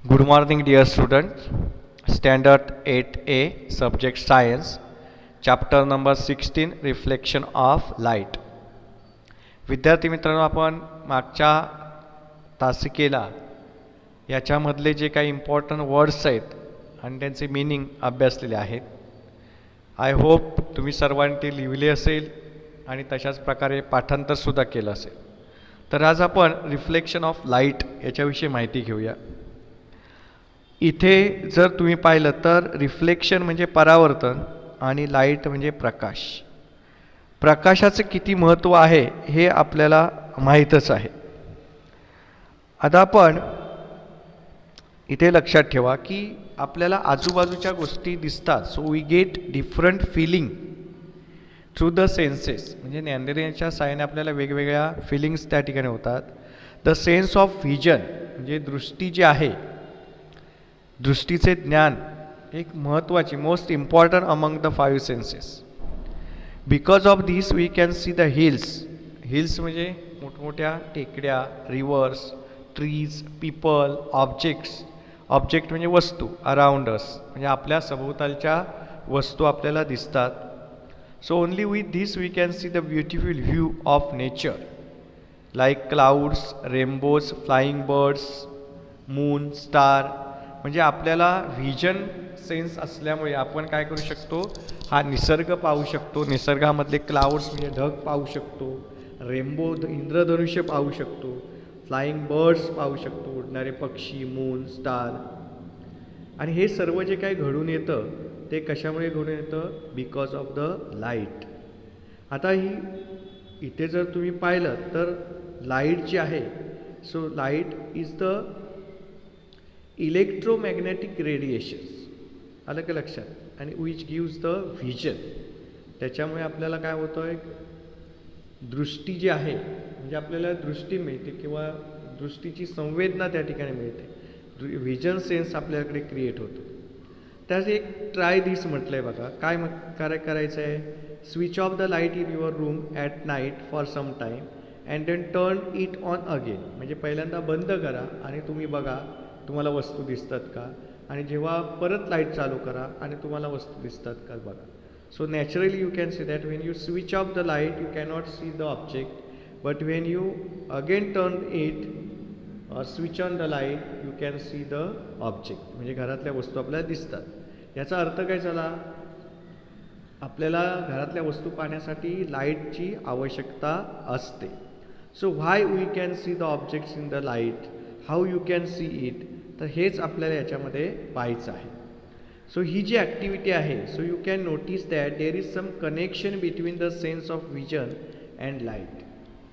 Good morning, dear students. Standard 8A, Subject Science, Chapter number 16, Reflection of Light. विद्यार्थी मित्रांनो, आपण मागच्या तासिकेला याच्यामधले जे काही इम्पॉर्टंट वर्ड्स आहेत आणि त्यांचे मीनिंग अभ्यासलेले आहेत. आय होप तुम्ही सर्वांनी ते लिहिले असेल आणि तशाच प्रकारे पाठांतरसुद्धा केलं असेल. तर आज आपण रिफ्लेक्शन ऑफ लाईट याच्याविषयी माहिती घेऊया. इथे जर तुम्ही पाहिलं तर रिफ्लेक्शन म्हणजे परावर्तन आणि लाईट म्हणजे प्रकाश. प्रकाशाचं किती महत्त्व आहे हे आपल्याला माहीतच आहे. आता आपण इथे लक्षात ठेवा की आपल्याला आजूबाजूच्या गोष्टी दिसतात. So we get different feeling through the senses. म्हणजे ज्ञानेंद्रियांच्या साहाय्याने आपल्याला वेगवेगळ्या फिलिंग्स त्या ठिकाणी होतात. द सेन्स ऑफ व्हिजन म्हणजे दृष्टी जी आहे, दृष्टीचे ज्ञान एक महत्त्वाची most important among the 5 senses. Because of this we can see the hills. Hills म्हणजे मोठमोठ्या टेकड्या, rivers, trees, people, objects. Object म्हणजे वस्तू, अराउंड अस म्हणजे आपल्या सभोवतालच्या वस्तू आपल्याला दिसतात. So only with this we can see the beautiful view of nature like clouds, rainbows, flying birds, moon, star. म्हणजे आपल्याला व्हिजन सेन्स असल्यामुळे आपण काय करू शकतो, हा निसर्ग पाहू शकतो. निसर्गामधले क्लाउड्स म्हणजे ढग पाहू शकतो, रेनबो इंद्रधनुष्य पाहू शकतो, फ्लाइंग बर्ड्स पाहू शकतो, उडणारे पक्षी, मून, स्टार. आणि हे सर्व जे काही घडून येतं ते कशामुळे घडून येतं, बिकॉज ऑफ द लाईट. आता इथे जर तुम्ही पाहिलं तर लाईट जी आहे, so light is the electromagnetic radiations. आलं का लक्षात. आणि विच गिव्स द व्हिजन. त्याच्यामुळे आपल्याला काय होतं, एक दृष्टी जी आहे म्हणजे आपल्याला दृष्टी मिळते किंवा दृष्टीची संवेदना त्या ठिकाणी मिळते. व्हिजन सेन्स आपल्याकडे क्रिएट होतो. त्याच एक ट्राय दिस म्हटलं आहे बघा. काय करायचं आहे, switch off the light in your room at night for some time and then turn it on again. म्हणजे पहिल्यांदा बंद करा आणि तुम्ही बघा तुम्हाला वस्तू दिसतात का, आणि जेव्हा परत लाईट चालू करा आणि तुम्हाला वस्तू दिसतात का बघा. So naturally you can see that when you switch off the light you cannot see the object, but when you again turn it or switch on the light you can see the object. म्हणजे घरातल्या वस्तू आपल्याला दिसतात. याचा अर्थ काय झाला, आपल्याला घरातल्या वस्तू पाहण्यासाठी लाईटची आवश्यकता असते. So why we can see the objects in the light, how you can see it. तर हेच आपल्याला याच्यामध्ये पाहायचं आहे. सो ही जी ॲक्टिव्हिटी आहे, so you can notice that there is some connection between the sense of vision and light.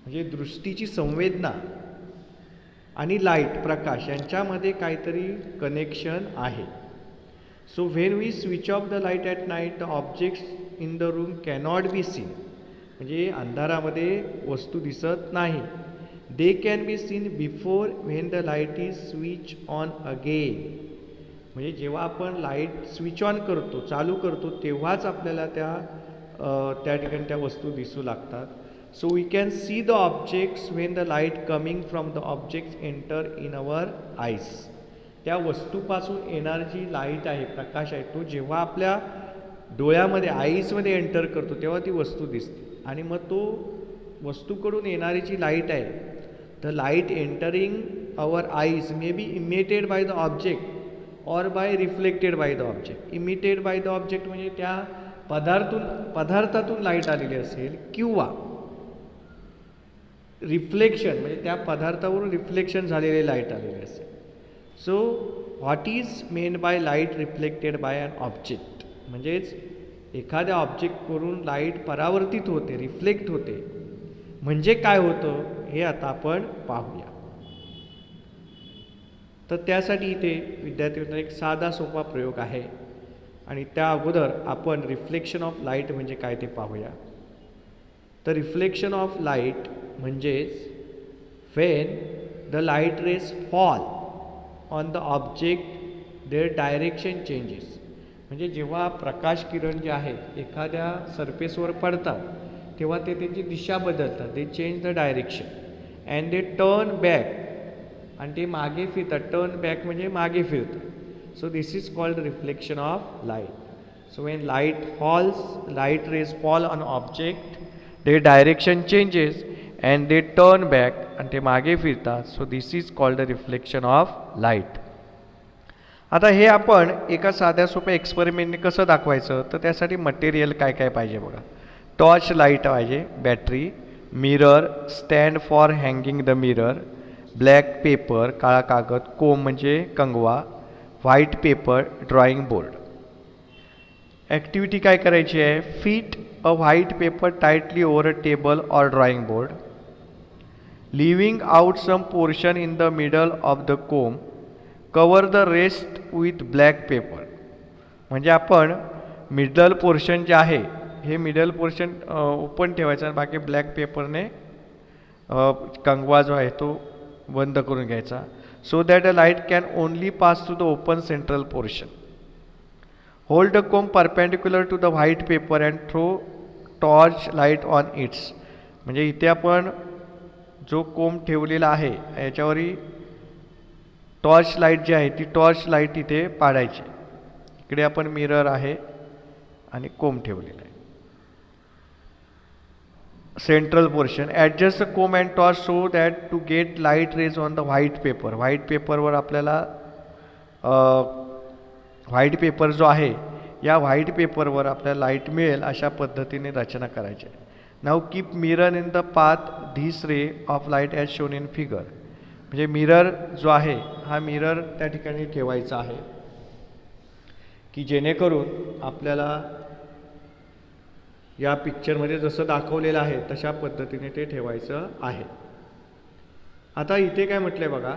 म्हणजे दृष्टीची संवेदना आणि लाईट, प्रकाश यांच्यामध्ये काहीतरी कनेक्शन आहे. So when we switch off the light at night the objects in the room cannot be seen. म्हणजे अंधारामध्ये वस्तू दिसत नाही. They can be seen before when the light is switch on again. म्हणजे जेव्हा आपण लाईट स्विच ऑन करतो, चालू करतो, तेव्हाच आपल्याला त्या ठिकाणी त्या वस्तू दिसू लागतात. So we can see the objects when the light coming from the objects enter in our eyes. त्या वस्तूपासून येणारी जी लाईट आहे, प्रकाश आहे, तो जेव्हा आपल्या डोळ्यामध्ये, आईजमध्ये एंटर करतो तेव्हा ती वस्तू दिसते. आणि मग तो वस्तूकडून येणारी जी लाईट आहे, the light entering our eyes may be emitted by the object or by reflected by the object. Emitted by the object म्हणजे त्या पदार्थातून लाईट आलेली असेल, किंवा रिफ्लेक्शन म्हणजे त्या पदार्थावरून रिफ्लेक्शन झालेली लाईट आलेली असेल. So what is mean by light reflected by an object. म्हणजेच एखाद्या ऑब्जेक्टवरून लाईट परावर्तित होते, रिफ्लेक्ट होते. म्हणजे काय होतं हे आता आपण पाहूया. तर त्यासाठी इथे विद्यार्थ्यांना एक साधा सोपा प्रयोग आहे आणि त्या अगोदर आपण रिफ्लेक्शन ऑफ लाईट म्हणजे काय ते पाहूया. तर रिफ्लेक्शन ऑफ लाईट म्हणजेच when the light rays fall on the object their direction changes. म्हणजे जेव्हा प्रकाश किरण जे आहेत एखाद्या सरफेसवर पडतात तेव्हा ते त्यांची दिशा बदलतात. दे change the direction and they turn back आणि ते मागे फिरतात. टर्न बॅक म्हणजे मागे फिरतात. So this is called reflection of light. So when light rays fall on object, their direction changes and they turn back and ते मागे फिरतात. So this is called the reflection of light. आता हे आपण एका साध्या सोप्या एक्सपेरिमेंटने कसं दाखवायचं, तर त्यासाठी मटेरियल काय काय पाहिजे बघा. टॉर्च लाईट पाहिजे, battery, mirror, stand for hanging the mirror, black paper काळा कागद, कोम म्हणजे कंगवा, white paper drawing board. Activity काय करायची आहे. Fit a white paper tightly over a table or drawing board, leaving out some portion in the middle of the comb, cover the rest with black paper. म्हणजे आपण middle portion जे आहे हे middle portion open ठेवायचं आणि बाकी black पेपरने कंगवा जो आहे तो बंद करून घ्यायचा. So that a light can only pass through the open central portion. Hold the comb perpendicular to the white paper and throw torch light on its. म्हणजे इथे आपण जो कोंब ठेवलेला आहे याच्यावरही टॉर्च लाईट जी आहे ती टॉर्च लाईट इथे पाडायची. इकडे आपण मिरर आहे आणि कोंब ठेवलेला आहे. Central portion. Adjust the comb and torch so that to get light rays on the white paper. White पेपरवर आपल्याला व्हाईट पेपर जो आहे या व्हाईट पेपरवर आपल्याला लाईट मिळेल अशा पद्धतीने रचना करायची आहे. Now keep mirror in the path this ray of light as shown in figure. म्हणजे मिरर जो आहे हा मिरर त्या ठिकाणी ठेवायचा आहे की जेणेकरून आपल्याला या पिक्चरमध्ये जसं दाखवलेलं आहे तशा पद्धतीने ते ठेवायचं आहे. आता इथे काय म्हटलं आहे बघा.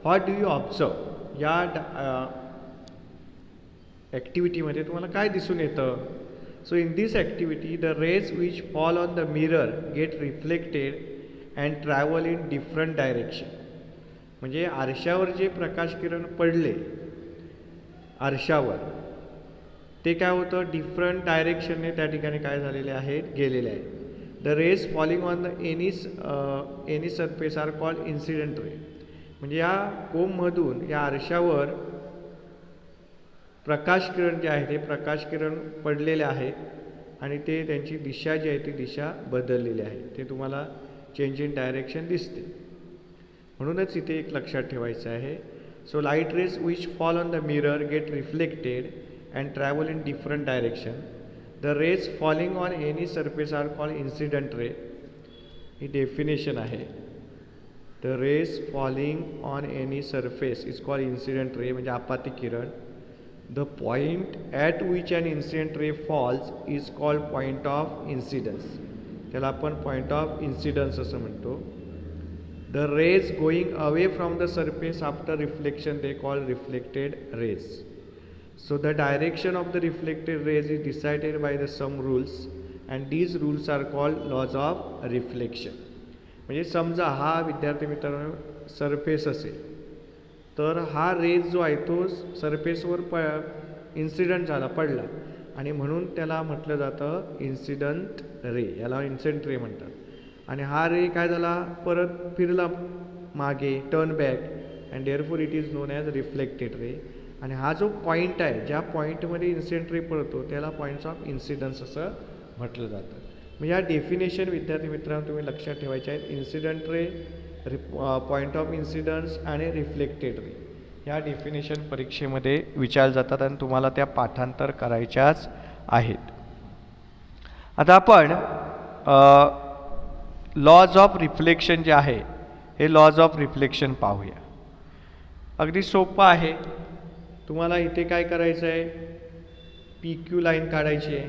What do you observe. या ॲक्टिव्हिटीमध्ये तुम्हाला काय दिसून येतं. So in this activity the rays which fall on the mirror get reflected and travel in different direction. म्हणजे आरशावर जे प्रकाश किरण पडले आरशावर ते काय होतं डिफरंट डायरेक्शनने त्या ठिकाणी काय झालेले आहेत गेलेले आहेत. The rays falling on the any surface are called incident ray. म्हणजे या कोममधून या आरशावर प्रकाश किरण जे आहे ते प्रकाश किरण पडलेले आहेत आणि ते त्यांची दिशा जी आहे ती दिशा बदललेली आहे. ते तुम्हाला चेंज इन डायरेक्शन दिसते. म्हणूनच इथे एक लक्षात ठेवायचं आहे. So light rays which fall on the mirror get reflected and travel in different direction. The rays falling on any surface are called incident ray. ही डेफिनेशन आहे. The rays falling on any surface is called incident ray म्हणजे आपाती किरण. The point at which an incident ray falls is called point of incidence. त्याला आपण point of incidence असं म्हणतो. The rays going away from the surface after reflection they call reflected rays. So the direction of the reflected rays is decided by the some rules and these rules are called laws of reflection. म्हणजे समजा हा विद्यार्थी मित्रांनो surface असेल तर हा raise जो आहे तो सरफेसवर इन्सिडंट झाला पडला आणि म्हणून त्याला म्हटलं जातं इन्सिडंट रे. याला इन्सिडंट रे म्हणतात. आणि हा रे काय झाला परत फिरला मागे turn back and therefore it is non as reflected ray. आणि हा जो पॉईंट आहे ज्या पॉईंटमध्ये इन्सिडंट रे पडतो त्याला पॉईंट्स ऑफ इन्सिडन्स असं म्हटलं जातं. म्हणजे या डेफिनेशन विद्यार्थी मित्रांनो तुम्ही लक्षात ठेवायचे आहेत. Incident ray, point of incidence आणि रिफ्लेक्टेड रे ह्या डेफिनेशन परीक्षेमध्ये विचारल्या जातात आणि तुम्हाला त्या पाठांतर करायच्याच आहेत. आता आपण लॉज ऑफ रिफ्लेक्शन जे आहे हे लॉज ऑफ रिफ्लेक्शन पाहूया. अगदी सोपं आहे. तुम्हाला इथे काय करायचं आहे पी क्यू लाईन काढायची आहे.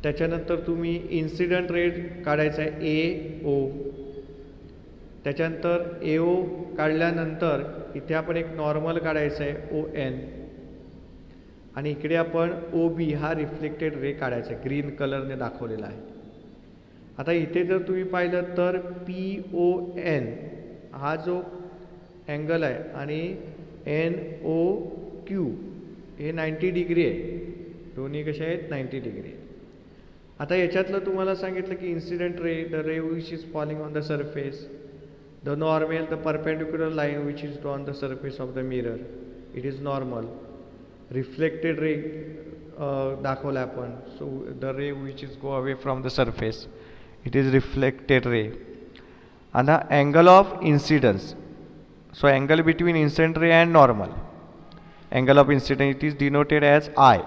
त्याच्यानंतर तुम्ही इन्सिडंट रे काढायचा आहे ए ओ. त्याच्यानंतर ए ओ काढल्यानंतर इथे आपण एक नॉर्मल काढायचं आहे ओ एन आणि इकडे आपण ओ बी हा रिफ्लेक्टेड रे काढायचा आहे ग्रीन कलरने दाखवलेला आहे. आता इथे जर तुम्ही पाहिलं तर पी ओ एन हा जो अँगल आहे आणि एन ओ क्यू हे 90 डिग्री आहे. दोन्ही कसे आहेत 90 डिग्री. आता याच्यातलं तुम्हाला सांगितलं की incident ray the ray which is falling on the surface The normal, the perpendicular line which is on the surface of the mirror, it is normal. Reflected ray दाखवला आपण. So the ray which is go away from the surface, it is reflected ray. And the angle of incidence, so angle between incident ray and normal, angle of incidence, it is denoted as I.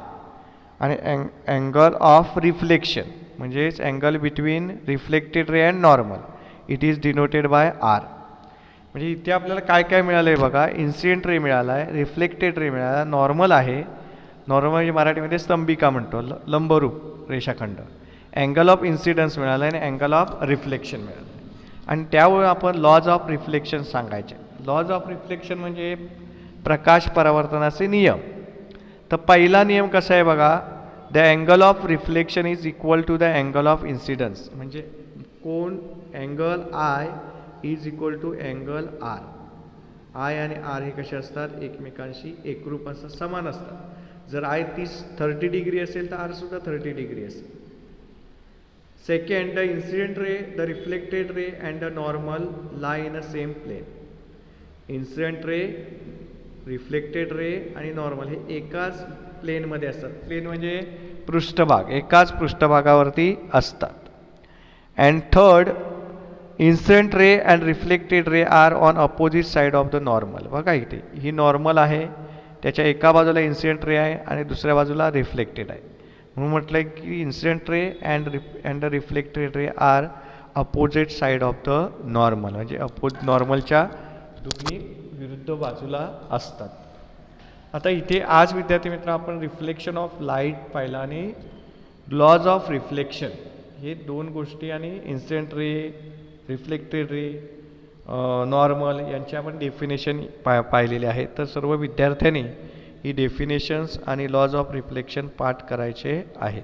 And angle of reflection, म्हणजेच angle between reflected ray and normal, it is denoted by R. म्हणजे इथे आपल्याला काय काय मिळालं आहे बघा. Incident ray मिळाला आहे, रिफ्लेक्टेड रे मिळाला, नॉर्मल आहे, नॉर्मल म्हणजे मराठीमध्ये स्तंभिका म्हणतो, लंबरूप रेषाखंड. अँगल ऑफ इन्सिडन्स मिळाला आहे आणि अँगल ऑफ रिफ्लेक्शन मिळालं आहे. आणि त्यावर आपण लॉज ऑफ रिफ्लेक्शन सांगायचे. लॉज ऑफ रिफ्लेक्शन म्हणजे प्रकाश परावर्तनाचे नियम. तर पहिला नियम कसा आहे बघा. The angle of reflection is equal to the angle of incidence. म्हणजे कोण angle I is equal to angle R. I आणि आर हे कसे असतात, एकमेकांशी एकरूप असतात, समान असतात. जर आय 30 डिग्री असेल तर आर सुद्धा 30 डिग्री असेल. Second, the incident ray, the reflected ray and the normal lie in a same plane. Incident ray, reflected ray आणि नॉर्मल हे एकाच प्लेनमध्ये असतात. प्लेन म्हणजे पृष्ठभाग, एकाच पृष्ठभागावरती असतात. And third, incident ray and reflected ray are on opposite side of the normal. बघा इथे ही नॉर्मल आहे, त्याच्या एका बाजूला इन्सिडेंट रे आहे आणि दुसऱ्या बाजूला रिफ्लेक्टेड आहे. म्हणून म्हटलं की incident ray and the reflected ray are opposite side of the normal, म्हणजे नॉर्मलच्या दोन्ही विरुद्ध बाजूला असतात. आता इथे आज विद्यार्थी मित्र आपण रिफ्लेक्शन ऑफ लाईट पाहिला आणि लॉज ऑफ रिफ्लेक्शन हे दोन गोष्टी आणि इन्सिडेंट रे, रिफ्लेक्टेड रे, नॉर्मल यांची आपण डेफिनेशन पाहिलेली आहे. तर सर्व विद्यार्थ्यांनी ही डेफिनेशन्स आणि लॉज ऑफ रिफ्लेक्शन पाठ करायचे आहेत.